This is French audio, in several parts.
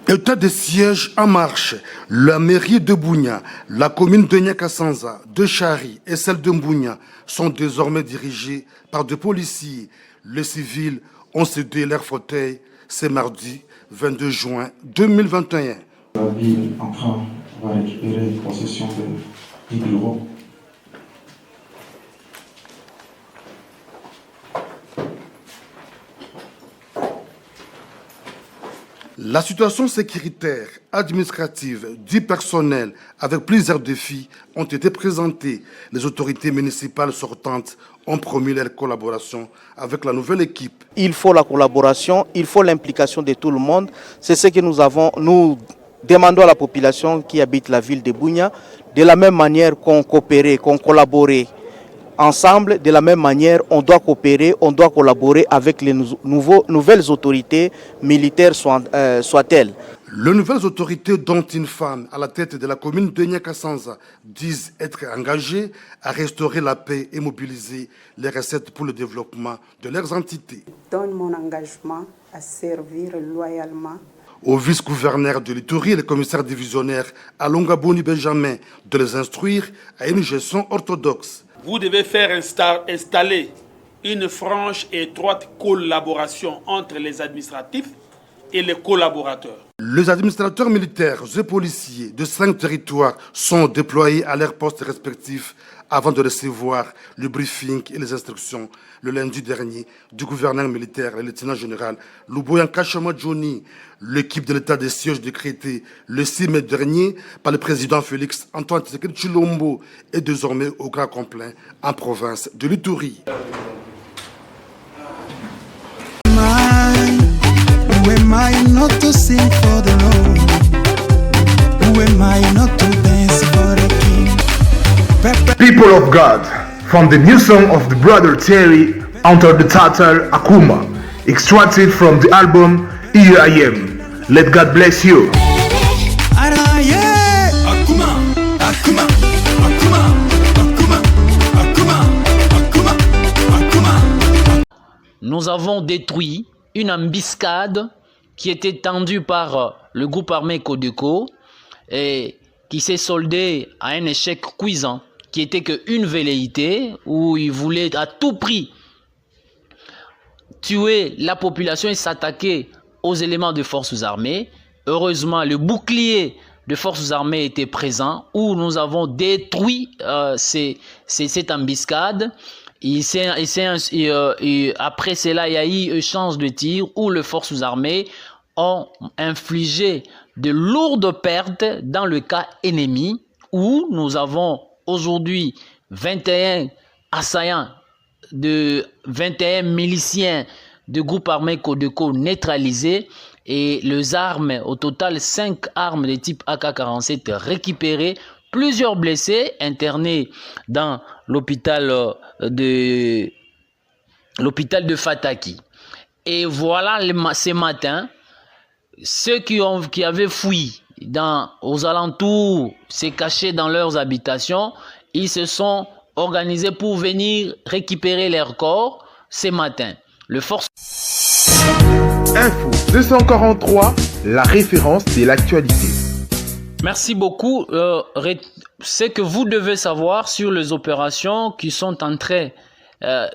État de siège en marche. La mairie de Bunia, la commune de Nyakasanza, de Chari et celle de Mbunia sont désormais dirigées par des policiers. Les civils ont cédé leur fauteuil ce mardi 22 juin 2021. La ville en train va récupérer possession du bureau. La situation sécuritaire, administrative, du personnel, avec plusieurs défis, ont été présentés. Les autorités municipales sortantes ont promis leur collaboration avec la nouvelle équipe. Il faut la collaboration, il faut l'implication de tout le monde. C'est ce que nous demandons à la population qui habite la ville de Bunia. De la même manière qu'on coopérait, qu'on collaborait ensemble, de la même manière, on doit coopérer, on doit collaborer avec les nouvelles autorités militaires, soient-elles. Les nouvelles autorités, dont une femme à la tête de la commune de Nyakasanza, disent être engagées à restaurer la paix et mobiliser les recettes pour le développement de leurs entités. Je donne mon engagement à servir loyalement. Au vice-gouverneur de l'Ituri et le commissaire divisionnaire Alonga Boni Benjamin de les instruire à une gestion orthodoxe. Vous devez faire installer une franche et étroite collaboration entre les administratifs et les collaborateurs. Les administrateurs militaires et policiers de 5 territoires sont déployés à leurs postes respectifs avant de recevoir le briefing et les instructions le lundi dernier du gouverneur militaire, le lieutenant général Luboyan Kachama Johnny. L'équipe de l'état de siège décrétée le 6 mai dernier par le président Félix Antoine Tshisekedi Tshilombo est désormais au grand complet en province de l'Ituri. Who am I not to sing for the Lord? Who am I not to dance for the King? People of God, from the new song of the brother Terry, Under the Tatar Akuma, extracted from the album Here I Am. Let God bless you. Nous avons détruit une embuscade qui était tendue par le groupe armé Codeco et qui s'est soldée à un échec cuisant, qui était qu'une velléité où ils voulaient à tout prix tuer la population et s'attaquer aux éléments de forces armées. Heureusement, le bouclier de forces armées était présent où nous avons détruit cette embuscade. Après cela, il y a eu échange de tirs où les forces armées ont infligé de lourdes pertes dans le cas ennemi, où nous avons aujourd'hui 21 assaillants, 21 miliciens de groupe armé Codeco neutralisés et les armes, au total 5 armes de type AK-47 récupérées, plusieurs blessés internés dans l'hôpital de Fataki. Et voilà, ce matin, ceux qui avaient fui aux alentours, se cachaient dans leurs habitations, ils se sont organisés pour venir récupérer leurs corps ce matin. Le force. Info 243, la référence de l'actualité. Merci beaucoup. Ce que vous devez savoir sur les opérations qui sont entrées,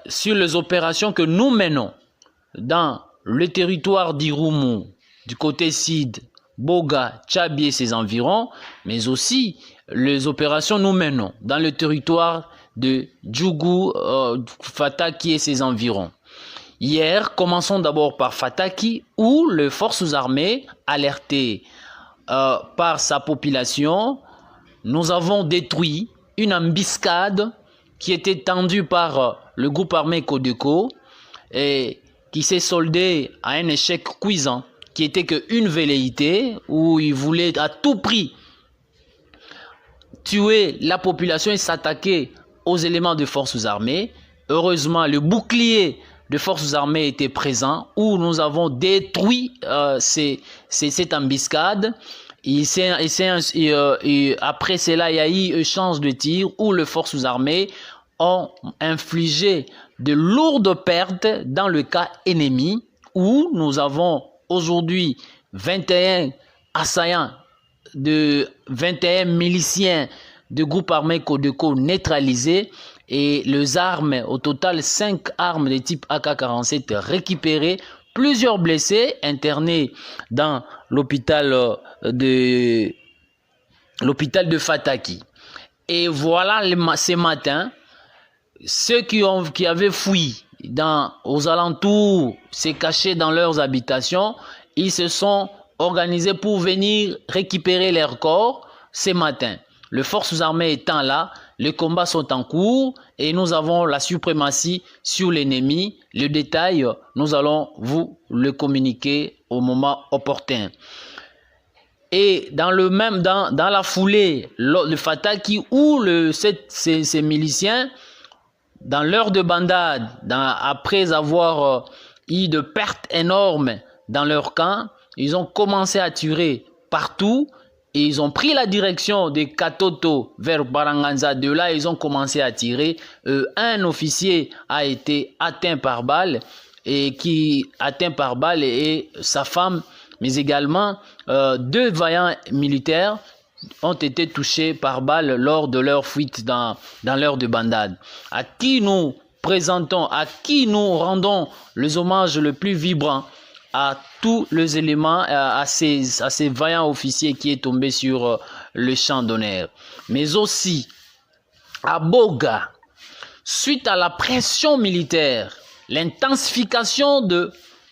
sur les opérations que nous menons dans le territoire d'Irumu, du côté Sid, Boga, Tchabi et ses environs, mais aussi les opérations nous menons dans le territoire de Djougou, Fataki et ses environs. Hier, commençons d'abord par Fataki, où les forces armées, alertées par sa population, nous avons détruit une embuscade qui était tendue par le groupe armé Codeco et qui s'est soldée à un échec cuisant, qui était qu'une velléité où ils voulaient à tout prix tuer la population et s'attaquer aux éléments de forces armées. Heureusement, le bouclier de forces armées était présent où nous avons détruit cette embuscade. Après cela, il y a eu échange de tirs où les forces armées ont infligé de lourdes pertes dans le cas ennemi, où nous avons aujourd'hui 21 assaillants, de 21 miliciens de groupe armé Codeco neutralisés et les armes, au total 5 armes de type AK-47 récupérées, plusieurs blessés internés dans l'hôpital de Fataki. Et voilà, ce matin, ceux qui avaient fui aux alentours, se cachaient dans leurs habitations, ils se sont organisés pour venir récupérer leurs corps ce matin. Les forces armées étant là, les combats sont en cours et nous avons la suprématie sur l'ennemi. Le détail, nous allons vous le communiquer au moment opportun. Et dans la foulée, le Fataki ou ces miliciens, dans l'heure de bandade, après avoir eu de pertes énormes dans leur camp, ils ont commencé à tirer partout et ils ont pris la direction de Katoto vers Baranganza. De là, ils ont commencé à tirer. Un officier a été atteint par balle et sa femme, mais également 2 vaillants militaires ont été touchés par balle lors de leur fuite dans l'heure de bandade. À qui nous rendons les hommages les plus vibrants à tous les éléments, à ces vaillants officiers qui est tombé sur le champ d'honneur. Mais aussi à Boga, suite à la pression militaire, l'intensification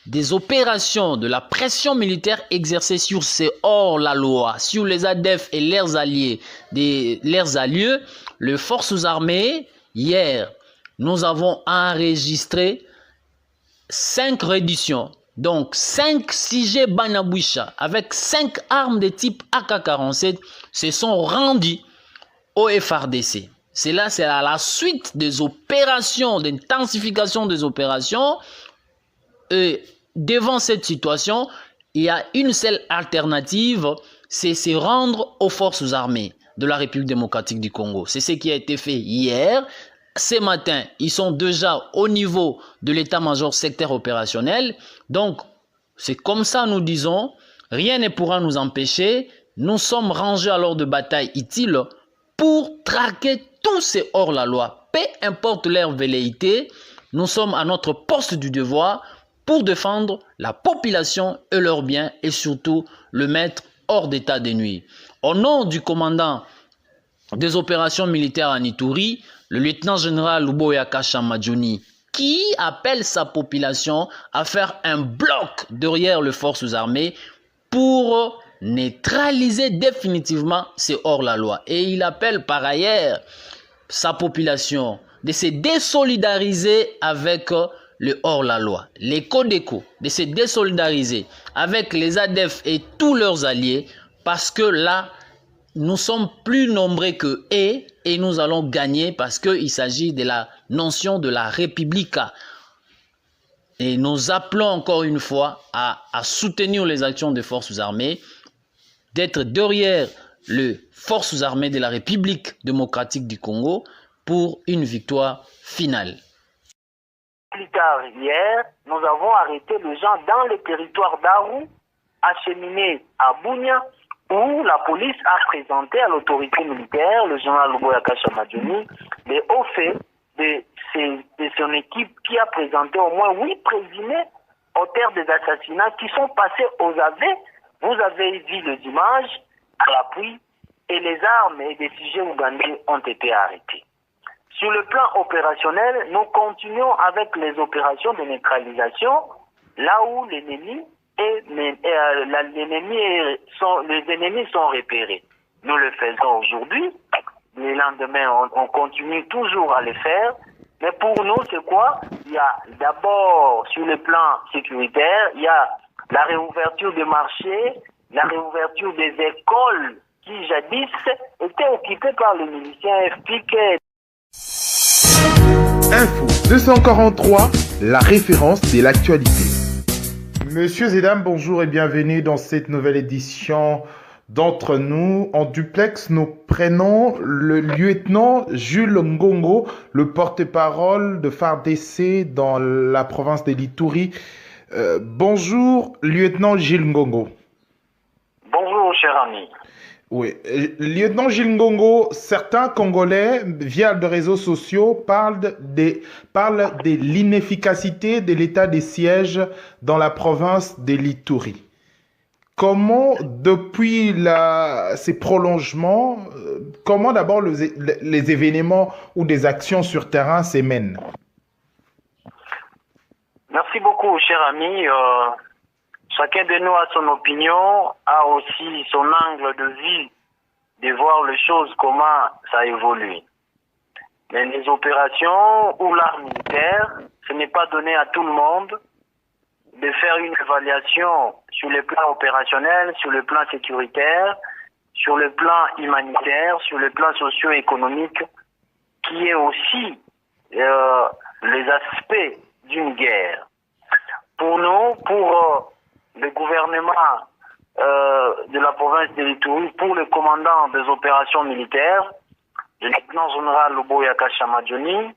des opérations, de la pression militaire exercée sur ces hors-la-loi, sur les ADF et leurs alliés, les forces armées, hier, nous avons enregistré 5 redditions. Donc 5 CG Banaboucha avec 5 armes de type AK-47 se sont rendus au FRDC. C'est à la suite des opérations, d'intensification des opérations. Et devant cette situation, il y a une seule alternative, c'est se rendre aux forces armées de la République démocratique du Congo. C'est ce qui a été fait hier. Ce matin, ils sont déjà au niveau de l'état-major secteur opérationnel. Donc, c'est comme ça nous disons, rien ne pourra nous empêcher. Nous sommes rangés à l'ordre de bataille utile pour traquer tous ces hors-la-loi. Peu importe leur velléité, nous sommes à notre poste du devoir pour défendre la population et leurs biens et surtout le mettre hors d'état de nuire. Au nom du commandant des opérations militaires en Ituri, le lieutenant-général Luboya Kasha Madjouni, qui appelle sa population à faire un bloc derrière les forces armées pour neutraliser définitivement ces hors-la-loi. Et il appelle par ailleurs sa population de se désolidariser avec le hors-la-loi, les Codeco, de se désolidariser avec les ADF et tous leurs alliés, parce que là, nous sommes plus nombreux que eux et nous allons gagner parce qu'il s'agit de la notion de la République. Et nous appelons encore une fois à soutenir les actions des forces armées, d'être derrière les forces armées de la République démocratique du Congo pour une victoire finale. Plus tard hier, nous avons arrêté les gens dans le territoire d'Aru, acheminés à Bunia, où la police a présenté à l'autorité militaire, le général Luboya Kasha Madjouni, les hauts faits de son équipe qui a présenté au moins 8 présumés auteurs des assassinats qui sont passés aux aveux. Vous avez vu les images à l'appui et les armes et des sujets ougandais ont été arrêtés. Sur le plan opérationnel, nous continuons avec les opérations de neutralisation là où les ennemis sont repérés. Nous le faisons aujourd'hui. Le lendemain, on continue toujours à le faire. Mais pour nous, c'est quoi? Il y a d'abord, sur le plan sécuritaire, il y a la réouverture des marchés, la réouverture des écoles qui jadis étaient occupées par les miliciens FPIC. Info 243, la référence de l'actualité. Messieurs et dames, bonjour et bienvenue dans cette nouvelle édition d'Entre nous. En duplex, nous prenons le lieutenant Jules Ngongo, le porte-parole de FARDC dans la province de l'Ituri, Bonjour, lieutenant Gilles Ngongo. Bonjour, cher ami. Oui, lieutenant Gilles Ngongo, certains Congolais, via les réseaux sociaux, parlent de l'inefficacité de l'état de siège dans la province de l'Ituri. Comment, depuis ces prolongements, comment d'abord les événements ou des actions sur terrain se mènent? Merci beaucoup, cher ami. Chacun de nous a son opinion, a aussi son angle de vue, de voir les choses, comment ça évolue. Mais les opérations ou l'art militaire, ce n'est pas donné à tout le monde de faire une évaluation sur le plan opérationnel, sur le plan sécuritaire, sur le plan humanitaire, sur le plan socio-économique, qui est aussi les aspects d'une guerre. Pour nous, pour le gouvernement de la province de l'Ituri, pour le commandant des opérations militaires, le lieutenant général Luboya Kashamadjoni,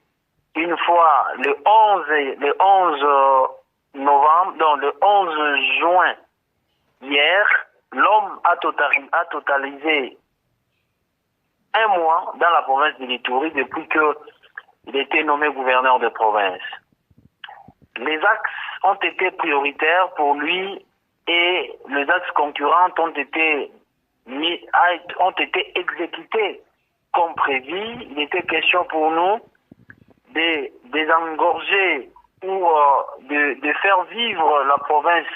une fois le 11 novembre, donc le 11 juin, hier, l'homme a totalisé un mois dans la province de l'Ituri depuis qu'il était nommé gouverneur de province. Les axes ont été prioritaires pour lui et les axes concurrents ont été exécutés comme prévu. Il était question pour nous de désengorger ou de faire vivre la province,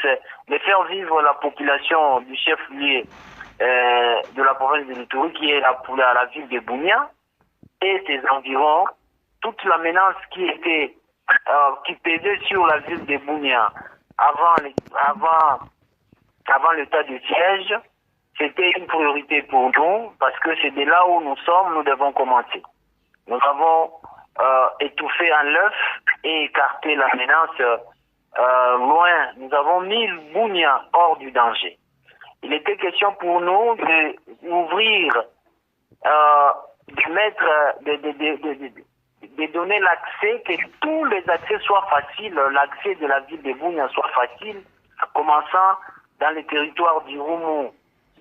de faire vivre la population du chef-lieu de la province de l'Ituri, qui est la ville de Bunia et ses environs. Toute la menace qui pesait sur la ville de Bunia avant l'état de siège, c'était une priorité pour nous, parce que c'est de là où nous sommes, nous devons commencer. Nous avons étouffé un l'œuf et écarté la menace loin. Nous avons mis Bunia hors du danger. Il était question pour nous d'ouvrir, de donner l'accès, que tous les accès soient faciles, l'accès de la ville de Bunia soit facile, commençant dans le territoire du Roumu,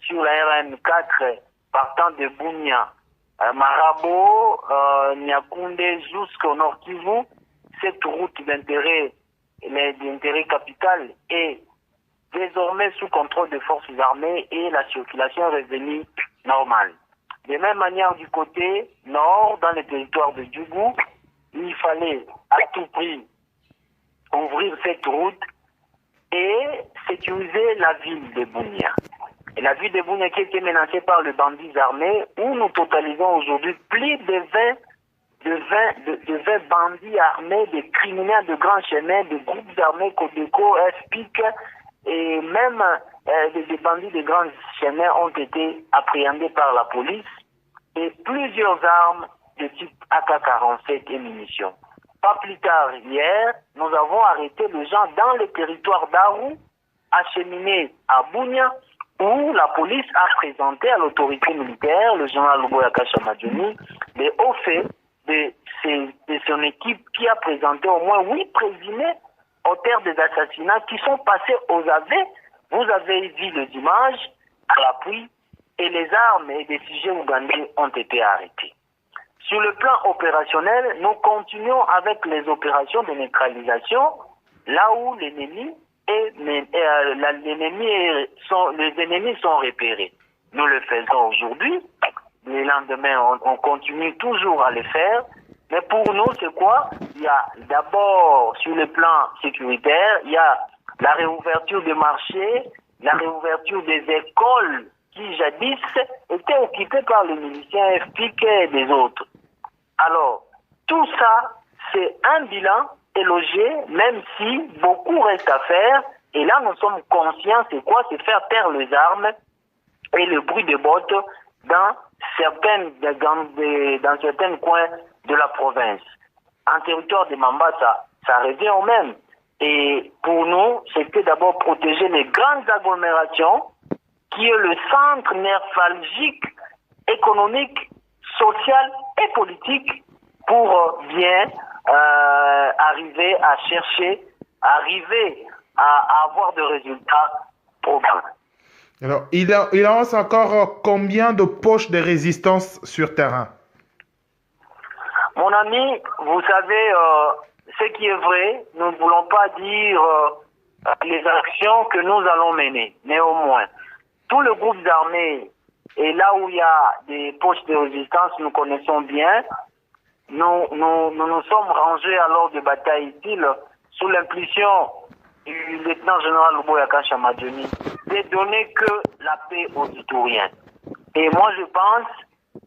sur la RN4, partant de Bunia, Marabo, Nyakunde, jusqu'au Nord Kivu. Cette route d'intérêt capital est désormais sous contrôle des forces armées et la circulation est revenue normale. De même manière, du côté nord, dans le territoire de Djougou, il fallait à tout prix ouvrir cette route et sécuriser la ville de Bunia. Et la ville de Bunia qui était menacée par les bandits armés, où nous totalisons aujourd'hui plus de 20 bandits armés, des criminels de grands chemins, des groupes armés, Codeco, FPIC, et même des bandits de grands chemins ont été appréhendés par la police, et plusieurs armes de type AK-47 et munitions. Pas plus tard hier, nous avons arrêté les gens dans le territoire d'Aru, acheminés à Bunia, où la police a présenté à l'autorité militaire, le général Luboya Kashamadjoni, les hauts faits de son équipe qui a présenté au moins 8 présumés auteurs des assassinats qui sont passés aux aveux. Vous avez vu les images à l'appui et les armes et des sujets ougandais ont été arrêtés. Sur le plan opérationnel, nous continuons avec les opérations de neutralisation là où les ennemis sont repérés. Nous le faisons aujourd'hui. Le lendemain, on continue toujours à le faire. Mais pour nous, c'est quoi? Il y a d'abord, sur le plan sécuritaire, il y a la réouverture des marchés, la réouverture des écoles qui jadis étaient occupées par les miliciens FPIC et des autres. Alors, tout ça, c'est un bilan élogé, même si beaucoup reste à faire. Et là, nous sommes conscients, c'est quoi? C'est faire taire les armes et le bruit des bottes dans certains coins de la province. En territoire de Mambasa, ça revient au même. Et pour nous, c'était d'abord protéger les grandes agglomérations, qui est le centre névralgique, économique, social et politique, pour bien arriver à avoir de résultats probants. Alors, il en reste encore combien de poches de résistance sur terrain? Mon ami, vous savez, ce qui est vrai, nous ne voulons pas dire les actions que nous allons mener. Néanmoins, tout le groupe armés, et là où il y a des poches de résistance, nous connaissons bien, nous sommes rangés à l'ordre de bataille utile sous l'impulsion du lieutenant-général Luboyaka Chamadjoni de donner que la paix aux Ituriens. Et moi, je pense,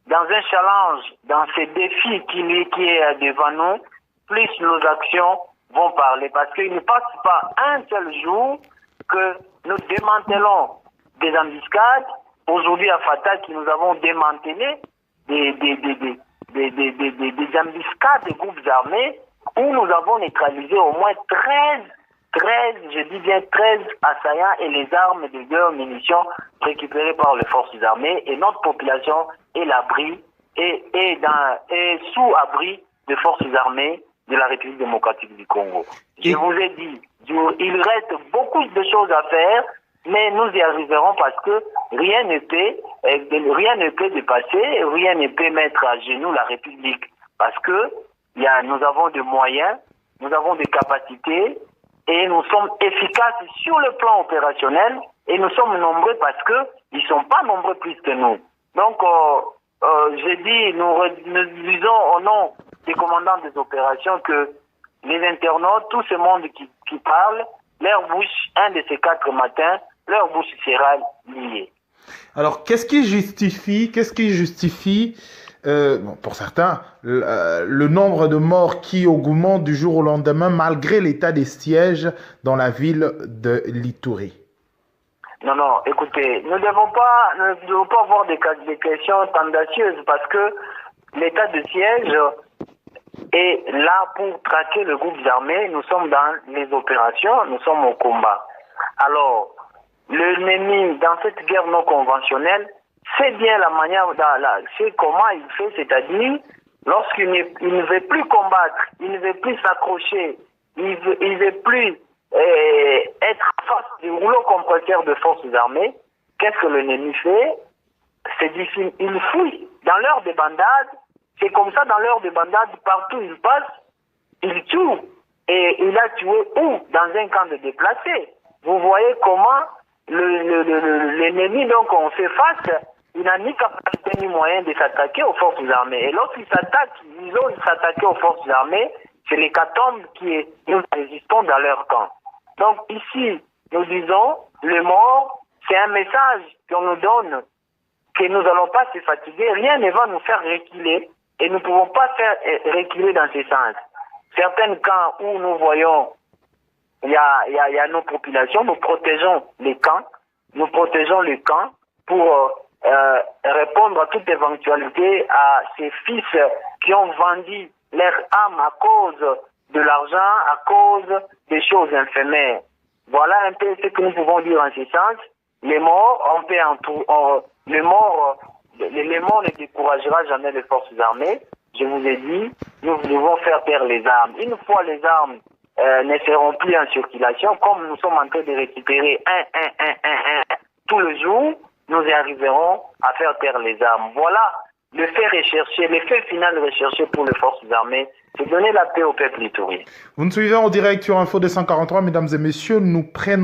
dans un challenge, dans ces défis qui est devant nous, plus nos actions vont parler. Parce qu'il ne passe pas un seul jour que nous démantelons des embuscades. Aujourd'hui, à Fatah, nous avons démantelé des embuscades des groupes armés où nous avons neutralisé au moins 13, je dis bien 13 assaillants et les armes de guerre, munitions récupérées par les forces armées, et notre population est l'abri et sous abri des forces armées de la République démocratique du Congo. Je vous ai dit, il reste beaucoup de choses à faire, mais nous y arriverons parce que rien ne peut dépasser, rien ne peut mettre à genoux la République, parce que nous avons des moyens, nous avons des capacités, et nous sommes efficaces sur le plan opérationnel, et nous sommes nombreux parce que ils sont pas nombreux plus que nous. Donc, j'ai dit, nous disons au nom des commandants des opérations que les internautes, tout ce monde qui parle, leur bouche, un de ces 4 matins, leur bouche sera liée. Alors, qu'est-ce qui justifie pour certains, le nombre de morts qui augmente du jour au lendemain malgré l'état des sièges dans la ville de l'Ituri? Non, écoutez, nous ne devons pas avoir des questions tendancieuses parce que l'état de siège est là pour traquer le groupe armé. Nous sommes dans les opérations, nous sommes au combat. Alors, l'ennemi dans cette guerre non conventionnelle, c'est bien la manière, c'est comment il fait, c'est-à-dire lorsqu'il ne veut plus combattre, il ne veut plus s'accrocher, il veut plus être face du rouleau compresseur de forces armées. Qu'est-ce que l'ennemi fait? C'est difficile, il fuit dans l'heure de bandade. C'est comme ça dans l'heure de bandade, partout il passe, il tue. Et il a tué où? Dans un camp de déplacés. Vous voyez comment l'ennemi, donc on fait face, il n'a ni capacité ni moyen de s'attaquer aux forces armées. Et lorsqu'il s'attaque, ils osent s'attaquer aux forces armées, c'est l'hécatombe nous résistons dans leur camp. Donc ici, nous disons, le mort, c'est un message qu'on nous donne, que nous n'allons pas se fatiguer, rien ne va nous faire reculer, et nous ne pouvons pas faire reculer dans ce sens. Certains camps où nous voyons, il y a nos populations, nous protégeons les camps pour répondre à toute éventualité à ces fils qui ont vendu leur âme à cause de l'argent, à cause des choses éphémères. Voilà un peu ce que nous pouvons dire en ce sens. Les morts, les morts ne découragera jamais les forces armées. Je vous ai dit, nous devons faire taire les armes. Une fois les armes ne seront plus en circulation, comme nous sommes en train de récupérer tout le jour, nous y arriverons à faire taire les armes. Voilà le fait final recherché pour les forces armées, c'est donner la paix au peuple iturien. Vous nous suivez en direct sur Info 243, mesdames et messieurs, nous prenons